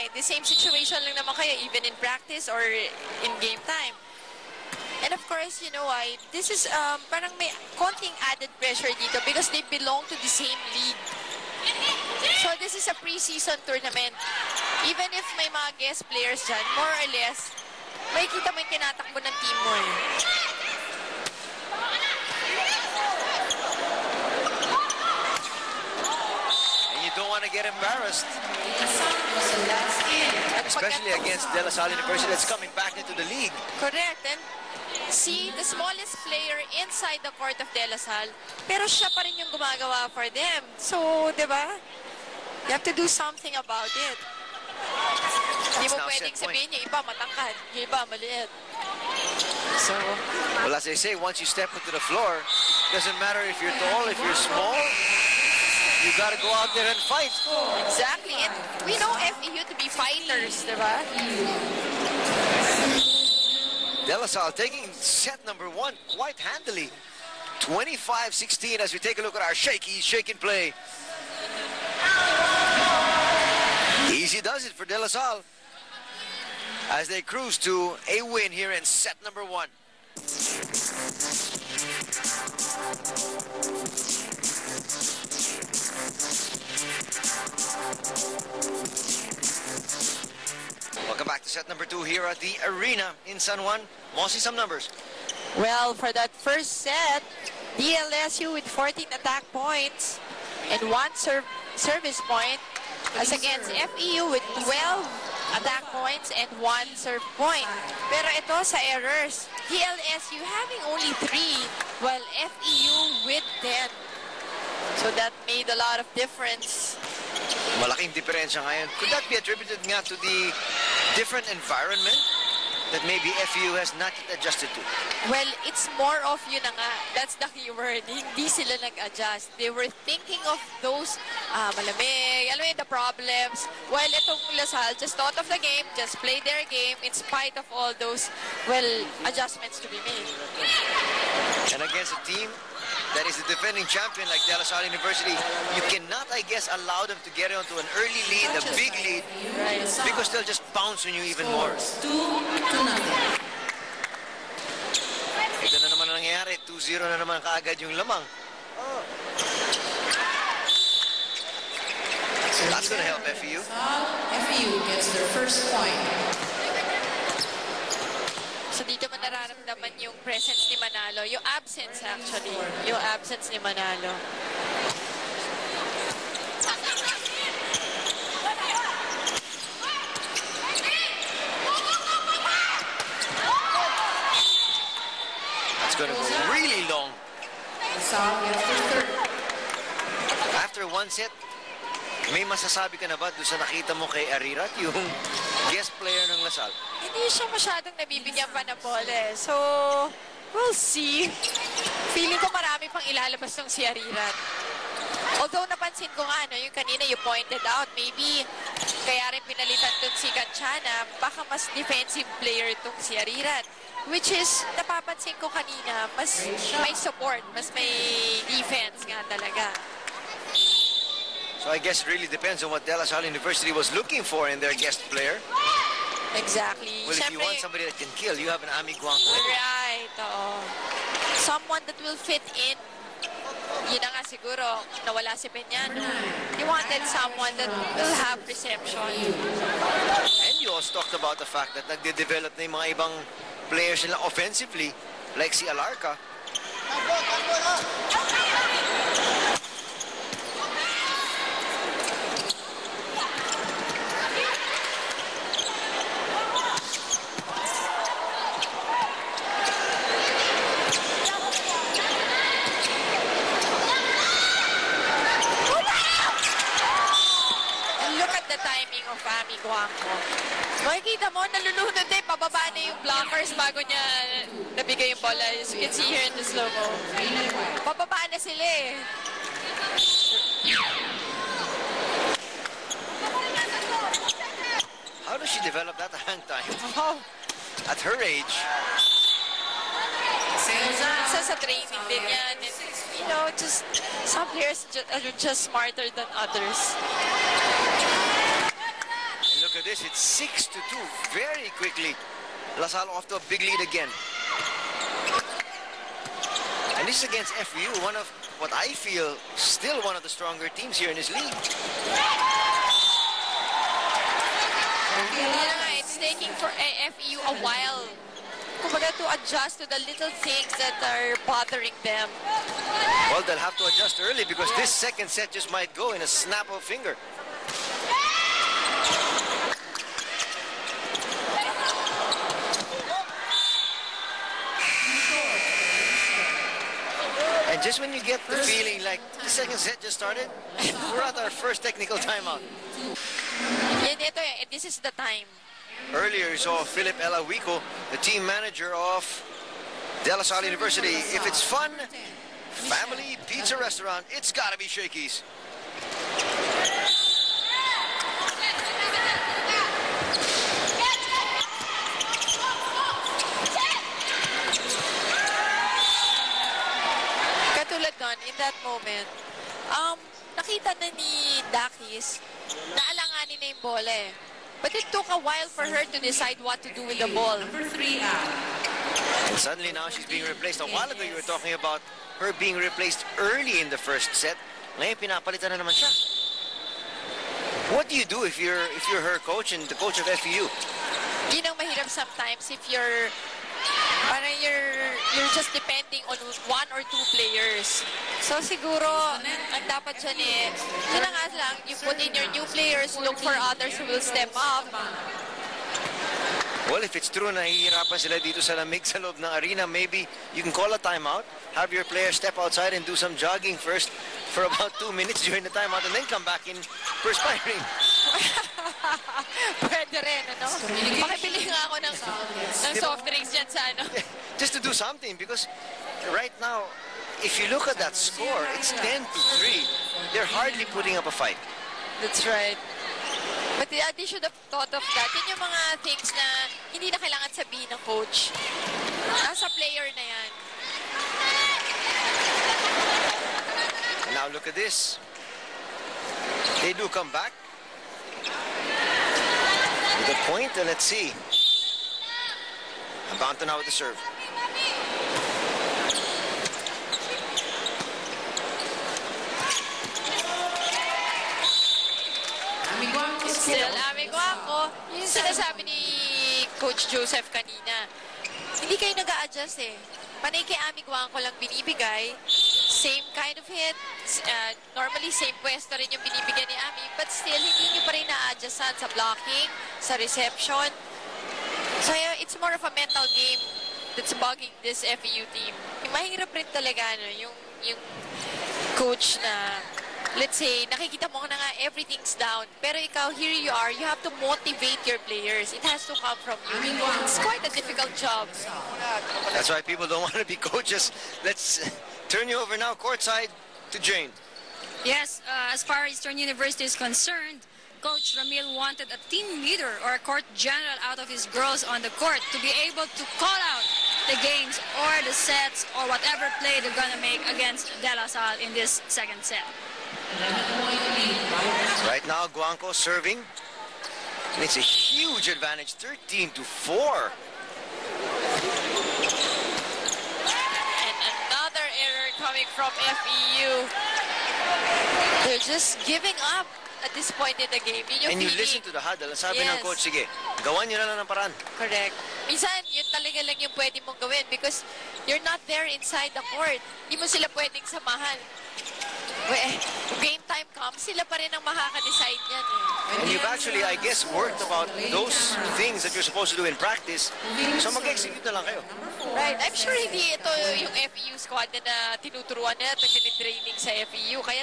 eh. The same situation lang naman kayo, even in practice or in game time. And of course, you know why? This is parang may konting added pressure dito because they belong to the same league. So this is a pre-season tournament. Even if may mga guest players dyan, more or less, may kita mo yung tinatakbo ng team mo eh. And you don't want to get embarrassed. Especially against De La Salle University that's coming back into the league. Correct. And see, the smallest player inside the court of De La Salle, pero siya pa rin yung gumagawa for them. So, di ba? You have to do something about it. Hindi mo pwedeng sabihin yung iba matangkad, yung iba maliit. So, well, as they say, once you step into the floor, doesn't matter if you're tall, if you're small, you gotta go out there and fight. Exactly. And we know FEU to be fighters, di ba? De La Salle taking set number 1 quite handily. 25-16 as we take a look at our shaking play. Easy does it for De La Salle as they cruise to a win here in set number 1. Welcome back to set number 2 here at the arena in San Juan. Mossy, some numbers. Well, for that first set, dlsu with 14 attack points and 1 service point, as against FEU with 12 attack points and 1 serve point. Pero ito sa errors, dlsu having only 3 while FEU with 10. So that made a lot of difference. Malaking diferensya ngayon. Could that be attributed nga to the different environment that maybe FEU has not yet adjusted to? Well, it's more of yun na nga. That's the key word. Hindi sila nag-adjust. They were thinking of those malamig, alam mo yun, the problems. While itong Lasal just thought of the game, just play their game in spite of all those, well, adjustments to be made. And against a team that is the defending champion like De La Salle University, you cannot, I guess, allow them to get onto an early lead, a big lead, because they'll just bounce on you even more. 2-0. Ito na naman ang nangyayari. 2-0 na naman kaagad yung lamang. That's going to help FEU. FEU gets their first point. So dito mo nararamdaman yung presence ni Manalo, yung absence actually, yung absence ni Manalo. That's going to go really long. After 1 set, may masasabi ka na ba doon sa nakita mo kay Arirat, yung guest player ng Lasal? Hindi siya masyadong nabibigyan pa ng bola. So, we'll see. Feeling ko marami pang ilalabas ng si Arirat. Although napansin ko nga, yung kanina you pointed out, maybe kaya rin pinalitan dun si Kanchana, baka mas defensive player itong si Arirat. Which is, napapansin ko kanina, mas may support, mas may defense nga talaga. So I guess it really depends on what De La Salle University was looking for in their guest player. Exactly. Well, if you want somebody that can kill, you have an Ami Guangco. Right. Someone that will fit in. Yun na nga siguro, nawala si Peñano. You wanted someone that will have reception. And you also talked about the fact that nagde-develop na yung mga ibang players nila offensively, like si Alarca. Makikita mo, nalulunod eh, pababa na yung blockers bago niya nabigay yung bola. As you can see here in the slow-mo. Pababa na sila eh. How does she develop that hang time? Oh. At her age. Isa sa training din yan. And, you know, just some players are just smarter than others. And look at this. this, it's 6-2 very quickly. LaSalle off to a big lead again. And this is against FEU, one of what I feel still one of the stronger teams here in this league. It's taking for FEU a while to adjust to the little things that are bothering them. Well, they'll have to adjust early because this second set just might go in a snap of a finger. And just when you get the feeling like the second set just started, we're at our first technical timeout. This is the time. Earlier, you saw Philip Elawico, the team manager of De La Salle University. If it's fun, family pizza restaurant, it's gotta be Shakey's. Katulad nun, in that moment, nakita na ni Dakis na alanganin na yung bola eh. But it took a while for her to decide what to do with the ball. Number 3 out. And suddenly now she's being replaced. A while ago you were talking about her being replaced early in the first set. Ngayon pinapalitan na naman siya. What do you do if you're her coach and the coach of FEU? Yun ang mahirap sometimes if you're just depending on one or two players. So siguro, ang dapat dyan yun na nga lang, you put in your new players, look for others who will step up. Well, if it's true na hihirapan sila dito sa lamig sa loob ng arena, maybe you can call a timeout, have your players step outside and do some jogging first for about 2 minutes during the timeout and then come back in perspiring. Pwede rin, ano? Pakibili nga ako ng soft drinks dyan sa ano. Just to do something because right now, if you look at that score, it's 10-3. They're hardly putting up a fight. That's right. But they should have thought of that. Yun yung mga things na hindi na kailangan sabihin ng coach. Nasa player na yan. And now look at this. They do come back. With a point, and let's see. Abanto now with the serve. Still, amigo ako. Yung sinasabi ni Coach Joseph kanina, hindi kayo nag-a-adjust eh. Panay kay Ami Guangco lang binibigay. Same kind of hit. Normally, same pwesto rin yung binibigyan ni Ami. But still, hindi nyo pa rin na-adjustan sa blocking, sa reception. So, it's more of a mental game that's bugging this FEU team. Mahirap rin talaga, no? Yung coach na, let's say, nakikita mo na nga everything's down. Pero ikaw, here you are, you have to motivate your players. It has to come from you. It's quite a difficult job. That's why people don't want to be coaches. Let's turn you over now courtside to Jane. Yes, as far as Eastern University is concerned, Coach Ramil wanted a team leader or a court general out of his girls on the court to be able to call out the games or the sets or whatever play they're going to make against De La Salle in this second set. Right now, Guangco serving. And it's a huge advantage, 13-4. And another error coming from FEU. They're just giving up at this point in the game. And you listen to the huddle. Sabi ng coach, sige, gawan nyo na lang ng paraan. Correct. Minsan, yun talaga lang yung pwede mong gawin because you're not there inside the court. Hindi mo sila pwedeng samahan. Game time comes, sila pa rin ang makaka-decide yan eh. And you've actually, I guess, worked about those things that you're supposed to do in practice. So mag-execute na lang kayo. Right. I'm sure hindi ito yung FEU squad na tinuturuan nila at tinitraining sa FEU. Kaya